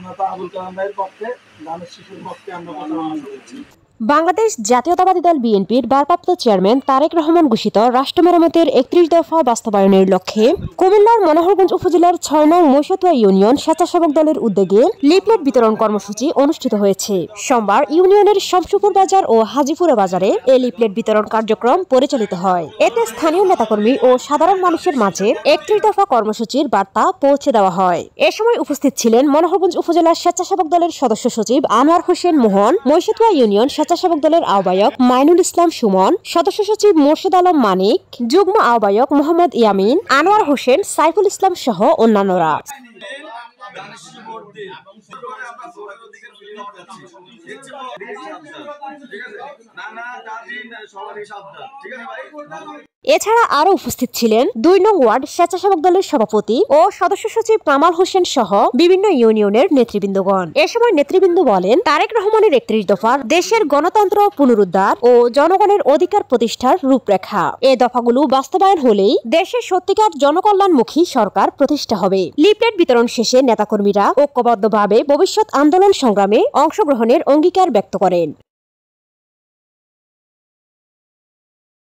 জননেতা আবুল কালাম ভাইয়ের পক্ষে, ধানের শিশুর পক্ষে আমরা প্রচারণা করেছি। বাংলাদেশ জাতীয়তাবাদী দল বিএনপির ভারপ্রাপ্ত চেয়ারম্যান তারেক রহমান ঘোষিত রাষ্ট্র মেরামতের ৩১ দফা বাস্তবায়নের লক্ষ্যে কুমিল্লার মনোহরগঞ্জ উপজেলার ৬ নং মৈশতুয়া ইউনিয়ন স্বেচ্ছাসেবক দলের উদ্যোগে লিফলেট বিতরণ কর্মসূচি অনুষ্ঠিত হয়েছে। সোমবার ইউনিয়নের শামসুপুর বাজার ও হাজিপুরা বাজারে এই লিফলেট বিতরণ কার্যক্রম পরিচালিত হয়। এতে স্থানীয় নেতাকর্মী ও সাধারণ মানুষের মাঝে ৩১ দফা কর্মসূচির বার্তা পৌঁছে দেওয়া হয়। এ সময় উপস্থিত ছিলেন মনোহরগঞ্জ উপজেলা স্বেচ্ছাসেবক দলের সদস্য সচিব আনোয়ার হোসেন মোহন, মৈশতুয়া ইউনিয়ন স্বেচ্ছাসেবক দলের আহ্বায়ক মাইনুল ইসলাম সুমন, সদস্য সচিব মোর্শেদ আলম মানিক, যুগ্ম আহ্বায়ক মোহাম্মদ ইয়ামিন, আনোয়ার হোসেন, সাইফুল ইসলাম সহ অন্যান্যরা। এছাড়া আরো উপস্থিত ছিলেন ২ নং ওয়ার্ড স্বেচ্ছাসেবক দলের সভাপতি ও সদস্য সচিব কামাল হোসেন সহ বিভিন্ন ইউনিয়নের নেতৃবৃন্দগণ। এ সময় নেতৃবৃন্দ বলেন, তারেক রহমানের ৩১ দফার দেশের গণতন্ত্র পুনরুদ্ধার ও জনগণের অধিকার প্রতিষ্ঠার রূপরেখা। এই দফাগুলো বাস্তবায়ন হলেই দেশের সত্যিকার জনকল্যাণমুখী সরকার প্রতিষ্ঠা হবে। লিফলেট বিতরণ শেষে নেতাকর্মীরা ঐক্যবদ্ধভাবে ভবিষ্যৎ আন্দোলন সংগ্রামে অংশগ্রহণের অঙ্গীকার ব্যক্ত করেন।